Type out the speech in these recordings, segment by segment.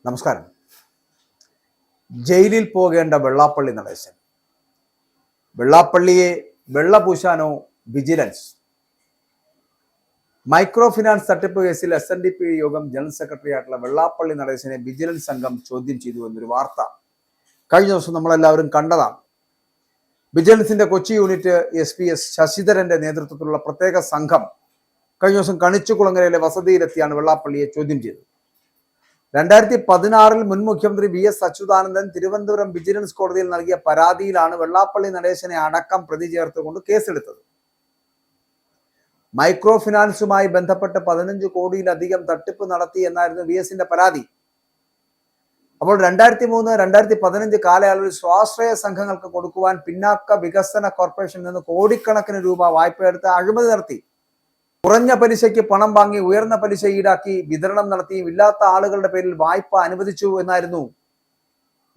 നമസ്കാരം. ജയിലിൽ പോകേണ്ട വെള്ളാപ്പള്ളി നടേശൻ, വെള്ളാപ്പള്ളിയെ വെള്ളപൂശാനോ വിജിലൻസ്? മൈക്രോ ഫിനാൻസ് തട്ടിപ്പ് കേസിൽ SNDP യോഗം ജനറൽ സെക്രട്ടറി ആയിട്ടുള്ള വെള്ളാപ്പള്ളി നടേശനെ വിജിലൻസ് സംഘം ചോദ്യം ചെയ്തു എന്നൊരു വാർത്ത കഴിഞ്ഞ ദിവസം നമ്മളെല്ലാവരും കണ്ടതാണ്. വിജിലൻസിന്റെ കൊച്ചി യൂണിറ്റ് SPS ശശിധരന്റെ നേതൃത്വത്തിലുള്ള പ്രത്യേക സംഘം കഴിഞ്ഞ ദിവസം കണിച്ചുകുളങ്ങരയിലെ വസതിയിലെത്തിയാണ് വെള്ളാപ്പള്ളിയെ ചോദ്യം ചെയ്തത്. 2016 മുൻ മുഖ്യമന്ത്രി VS അച്യുതാനന്ദൻ തിരുവനന്തപുരം വിജിലൻസ് കോടതിയിൽ നൽകിയ പരാതിയിലാണ് വെള്ളാപ്പള്ളി നടേശനെ അടക്കം പ്രതി ചേർത്തുകൊണ്ട് കേസെടുത്തത്. മൈക്രോ ഫിനാൻസുമായി ബന്ധപ്പെട്ട് 15 കോടിയിലധികം തട്ടിപ്പ് നടത്തി എന്നായിരുന്നു VSന്റെ പരാതി. അപ്പോൾ 2003-2015 കാലയളവിൽ സ്വാശ്രയ സംഘങ്ങൾക്ക് കൊടുക്കുവാൻ പിന്നാക്ക വികസന കോർപ്പറേഷനിൽ നിന്ന് കോടിക്കണക്കിന് രൂപ വായ്പയെടുത്ത് അഴിമതി നടത്തി. കുറഞ്ഞ പലിശയ്ക്ക് പണം വാങ്ങി ഉയർന്ന പലിശ ഈടാക്കി വിതരണം നടത്തിയും ഇല്ലാത്ത ആളുകളുടെ പേരിൽ വായ്പ അനുവദിച്ചു എന്നായിരുന്നു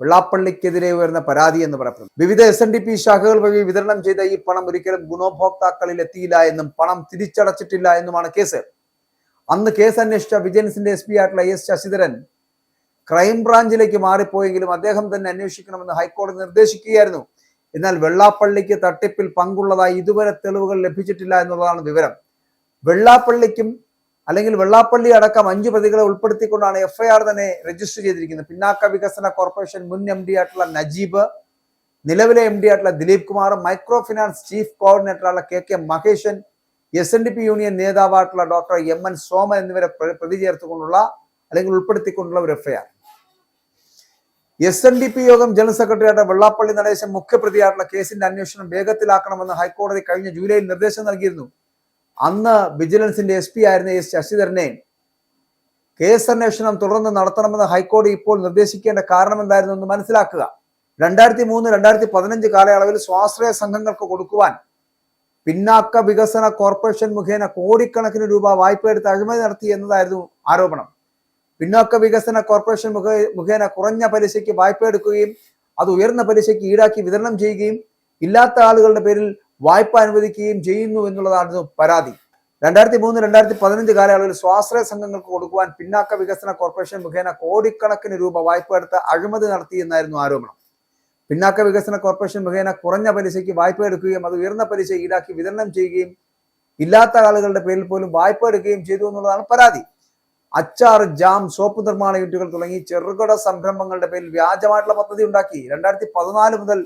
വെള്ളാപ്പള്ളിക്കെതിരെ ഉയർന്ന പരാതി എന്ന് പറയപ്പെടുന്നു. വിവിധ SNDP ശാഖകൾ വഴി വിതരണം ചെയ്ത ഈ പണം ഒരിക്കലും ഗുണഭോക്താക്കളിൽ എത്തിയില്ല എന്നും പണം തിരിച്ചടച്ചിട്ടില്ല എന്നുമാണ് കേസ്. അന്ന് കേസ് അന്വേഷിച്ച വിജിലൻസിന്റെ SP ആയിട്ടുള്ള S ശശിധരൻ ക്രൈംബ്രാഞ്ചിലേക്ക് മാറിപ്പോയെങ്കിലും അദ്ദേഹം തന്നെ അന്വേഷിക്കണമെന്ന് ഹൈക്കോടതി നിർദ്ദേശിക്കുകയായിരുന്നു. എന്നാൽ വെള്ളാപ്പള്ളിക്ക് തട്ടിപ്പിൽ പങ്കുള്ളതായി ഇതുവരെ തെളിവുകൾ ലഭിച്ചിട്ടില്ല എന്നുള്ളതാണ് വിവരം. വെള്ളാപ്പള്ളിക്കും അല്ലെങ്കിൽ വെള്ളാപ്പള്ളി അടക്കം 5 പ്രതികളെ ഉൾപ്പെടുത്തിക്കൊണ്ടാണ് FIR തന്നെ രജിസ്റ്റർ ചെയ്തിരിക്കുന്നത്. പിന്നാക്ക വികസന കോർപ്പറേഷൻ മുൻ MD ആയിട്ടുള്ള നജീബ്, നിലവിലെ MD ആയിട്ടുള്ള Dileep Kumar, micro finance chief കോർഡിനേറ്ററായുള്ള KK മഹേശൻ, SNDP യൂണിയൻ നേതാവായിട്ടുള്ള ഡോക്ടർ MN സോമൻ എന്നിവരെ പ്രതി ചേർത്തുകൊണ്ടുള്ള അല്ലെങ്കിൽ ഉൾപ്പെടുത്തിക്കൊണ്ടുള്ള ഒരു FIR. SNDP യോഗം ജനറൽ സെക്രട്ടറി ആയിട്ടുള്ള വെള്ളാപ്പള്ളി നടേശൻ മുഖ്യപ്രതിയായിട്ടുള്ള കേസിന്റെ അന്വേഷണം വേഗത്തിലാക്കണമെന്ന് ഹൈക്കോടതി കഴിഞ്ഞ ജൂലൈയിൽ നിർദ്ദേശം നൽകിയിരുന്നു. അന്ന് വിജിലൻസിന്റെ SP ആയിരുന്ന S ശശിധരനെ കേസ് അന്വേഷണം തുടർന്ന് നടത്തണമെന്ന് ഹൈക്കോടതി ഇപ്പോൾ നിർദ്ദേശിക്കേണ്ട കാരണം എന്തായിരുന്നു എന്ന് മനസ്സിലാക്കുക. 2003-2015 കാലയളവിൽ സ്വാശ്രയ സംഘങ്ങൾക്ക് കൊടുക്കുവാൻ പിന്നാക്ക വികസന കോർപ്പറേഷൻ മുഖേന കോടിക്കണക്കിന് രൂപ വായ്പയെടുത്ത് അഴിമതി നടത്തി എന്നതായിരുന്നു ആരോപണം. പിന്നാക്ക വികസന കോർപ്പറേഷൻ മുഖേന കുറഞ്ഞ പലിശയ്ക്ക് വായ്പ എടുക്കുകയും അത് ഉയർന്ന പലിശയ്ക്ക് ഈടാക്കി വിതരണം ചെയ്യുകയും ഇല്ലാത്ത ആളുകളുടെ പേരിൽ വായ്പ അനുവദിക്കുകയും ചെയ്യുന്നു എന്നുള്ളതാണ് പരാതി. 2003-2015 കാലയളവിൽ സ്വാശ്രയ സംഘങ്ങൾക്ക് കൊടുക്കുവാൻ പിന്നാക്ക വികസന കോർപ്പറേഷൻ മുഖേന കോടിക്കണക്കിന് രൂപ വായ്പ എടുത്ത് അഴിമതി നടത്തി എന്നായിരുന്നു ആരോപണം. പിന്നാക്ക വികസന കോർപ്പറേഷൻ മുഖേന കുറഞ്ഞ പലിശയ്ക്ക് വായ്പ എടുക്കുകയും അത് ഉയർന്ന പലിശ ഈടാക്കി വിതരണം ചെയ്യുകയും ഇല്ലാത്ത ആളുകളുടെ പേരിൽ പോലും വായ്പ എടുക്കുകയും ചെയ്തു എന്നുള്ളതാണ് പരാതി. അച്ചാർ, ജാം, സോപ്പ് നിർമ്മാണ യൂണിറ്റുകൾ തുടങ്ങി ചെറുകിട സംരംഭങ്ങളുടെ പേരിൽ വ്യാജമായിട്ടുള്ള പദ്ധതി ഉണ്ടാക്കി. 2014 മുതൽ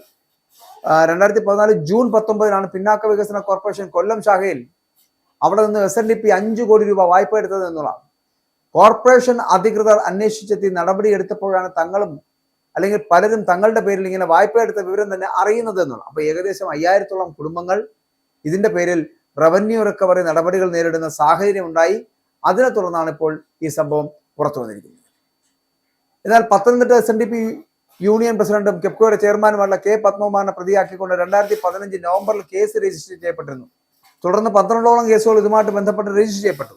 2014 ജൂൺ 19 പിന്നാക്ക വികസന കോർപ്പറേഷൻ കൊല്ലം ശാഖയിൽ അവിടെ നിന്ന് SNDP 5 കോടി രൂപ വായ്പ എടുത്തത് എന്നുള്ളതാണ്. കോർപ്പറേഷൻ അധികൃതർ അന്വേഷിച്ചെത്തി നടപടിയെടുത്തപ്പോഴാണ് തങ്ങളും അല്ലെങ്കിൽ പലരും തങ്ങളുടെ പേരിൽ ഇങ്ങനെ വായ്പ എടുത്ത വിവരം തന്നെ അറിയുന്നത് എന്നുള്ളത്. അപ്പൊ ഏകദേശം 5000-ഓളം കുടുംബങ്ങൾ ഇതിന്റെ പേരിൽ റവന്യൂ റിക്കവറി നടപടികൾ നേരിടുന്ന സാഹചര്യം ഉണ്ടായി. അതിനെ തുടർന്നാണ് ഇപ്പോൾ ഈ സംഭവം പുറത്തു വന്നിരിക്കുന്നത്. എന്നാൽ പത്തനംതിട്ട SNDP യൂണിയൻ പ്രസിഡന്റും കെപ്കോയുടെ ചെയർമാനുമായുള്ള K പത്മകുമാറിനെ പ്രതിയാക്കിക്കൊണ്ട് 2015 നവംബറിൽ കേസ് രജിസ്റ്റർ ചെയ്യപ്പെട്ടിരുന്നു. തുടർന്ന് 12ഓളം കേസുകൾ ഇതുമായിട്ട് ബന്ധപ്പെട്ട് രജിസ്റ്റർ ചെയ്യപ്പെട്ടു.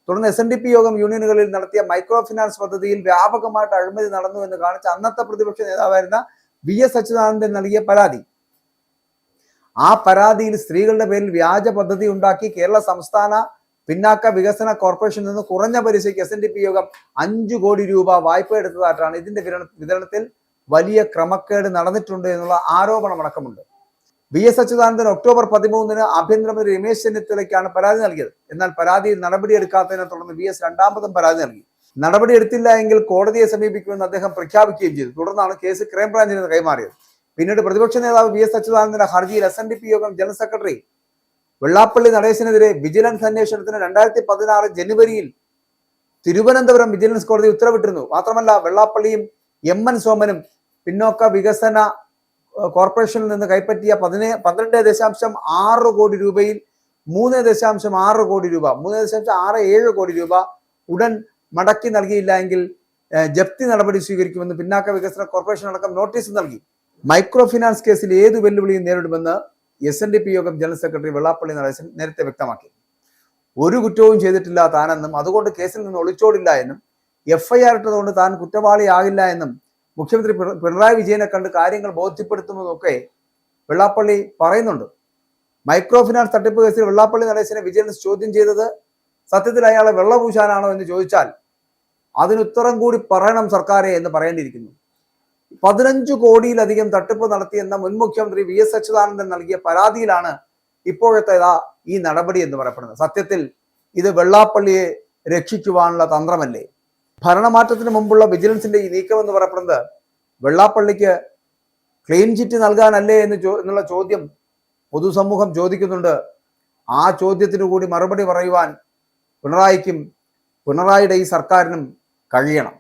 തുടർന്ന് SNDP യോഗം യൂണിയനുകളിൽ നടത്തിയ മൈക്രോ ഫിനാൻസ് പദ്ധതിയിൽ വ്യാപകമായിട്ട് അഴിമതി നടന്നു എന്ന് കാണിച്ച് അന്നത്തെ പ്രതിപക്ഷ നേതാവായിരുന്ന VS അച്യുതാനന്ദൻ നൽകിയ പരാതി. ആ പരാതിയിൽ സ്ത്രീകളുടെ പേരിൽ വ്യാജ പദ്ധതി ഉണ്ടാക്കി കേരള സംസ്ഥാന പിന്നാക്ക വികസന കോർപ്പറേഷനിൽ നിന്ന് കുറഞ്ഞ പലിശയ്ക്ക് SNDP യോഗം 5 കോടി രൂപ വായ്പ എടുത്തതായിട്ടാണ് ഇതിന്റെ വിതരണത്തിൽ വലിയ ക്രമക്കേട് നടന്നിട്ടുണ്ട് എന്നുള്ള ആരോപണം അടക്കമുണ്ട്. VS അച്യുതാനന്ദൻ ഒക്ടോബർ 13 ആഭ്യന്തരമന്ത്രി രമേശ് ചെന്നിത്തലയ്ക്കാണ് പരാതി നൽകിയത്. എന്നാൽ പരാതിയിൽ നടപടിയെടുക്കാത്തതിനെ തുടർന്ന് VS രണ്ടാമതും പരാതി നൽകി. നടപടിയെടുത്തില്ല എങ്കിൽ കോടതിയെ സമീപിക്കുമെന്ന് അദ്ദേഹം പ്രഖ്യാപിക്കുകയും ചെയ്തു. തുടർന്നാണ് കേസ് ക്രൈംബ്രാഞ്ചിന് കൈമാറിയത്. പിന്നീട് പ്രതിപക്ഷ നേതാവ് VS അച്യുതാനന്ദന്റെ ഹർജിയിൽ SNDP യോഗം ജനറൽ സെക്രട്ടറി വെള്ളാപ്പള്ളി നടേശനെതിരെ വിജിലൻസ് അന്വേഷണത്തിന് 2016 ജനുവരിയിൽ തിരുവനന്തപുരം വിജിലൻസ് കോടതി ഉത്തരവിട്ടിരുന്നു. മാത്രമല്ല വെള്ളാപ്പള്ളിയും MN സോമനും പിന്നോക്ക വികസന കോർപ്പറേഷനിൽ നിന്ന് കൈപ്പറ്റിയ 12.6 കോടി രൂപയിൽ 3.6 കോടി രൂപ 3.67 കോടി രൂപ ഉടൻ മടക്കി നൽകിയില്ല എങ്കിൽ ജപ്തി നടപടി സ്വീകരിക്കുമെന്ന് പിന്നാക്ക വികസന കോർപ്പറേഷൻ അടക്കം നോട്ടീസ് നൽകി. മൈക്രോ ഫിനാൻസ് കേസിൽ ഏതു വെല്ലുവിളിയും നേരിടുമെന്ന് SNDP യോഗം ജനറൽ സെക്രട്ടറി വെള്ളാപ്പള്ളി നടേശൻ നേരത്തെ വ്യക്തമാക്കി. ഒരു കുറ്റവും ചെയ്തിട്ടില്ല താനെന്നും അതുകൊണ്ട് കേസിൽ നിന്ന് ഒളിച്ചോടില്ല എന്നും FIR ഇട്ടതുകൊണ്ട് താൻ കുറ്റവാളിയാകില്ല എന്നും മുഖ്യമന്ത്രി പിണറായി വിജയനെ കണ്ട് കാര്യങ്ങൾ ബോധ്യപ്പെടുത്തുന്നതൊക്കെ വെള്ളാപ്പള്ളി പറയുന്നുണ്ട്. മൈക്രോ ഫിനാൻസ് തട്ടിപ്പ് കേസിൽ വെള്ളാപ്പള്ളി നടേശനെ വിജിലൻസ് ചോദ്യം ചെയ്തത് സത്യത്തിൽ അയാളെ വെള്ളപൂശാനാണോ എന്ന് ചോദിച്ചാൽ അതിനുത്തരം കൂടി പറയണം സർക്കാരെ എന്ന് പറയേണ്ടിയിരിക്കുന്നു. 15 കോടിയിലധികം തട്ടിപ്പ് നടത്തിയെന്ന മുൻ മുഖ്യമന്ത്രി വി എസ് അച്യുതാനന്ദൻ നൽകിയ പരാതിയിലാണ് ഇപ്പോഴത്തെ ഈ നടപടി എന്ന് പറയപ്പെടുന്നത്. സത്യത്തിൽ ഇത് വെള്ളാപ്പള്ളിയെ രക്ഷിക്കുവാനുള്ള തന്ത്രമല്ലേ? ഭരണമാറ്റത്തിന് മുമ്പുള്ള വിജിലൻസിന്റെ ഈ നീക്കം എന്ന് പറയപ്പെടുന്നത് വെള്ളാപ്പള്ളിക്ക് ക്ലീൻ ചിറ്റ് നൽകാനല്ലേ എന്നുള്ള ചോദ്യം പൊതുസമൂഹം ചോദിക്കുന്നുണ്ട്. ആ ചോദ്യത്തിനു കൂടി മറുപടി പറയുവാൻ പിണറായിയുടെ ഈ സർക്കാരിനും കഴിയണം.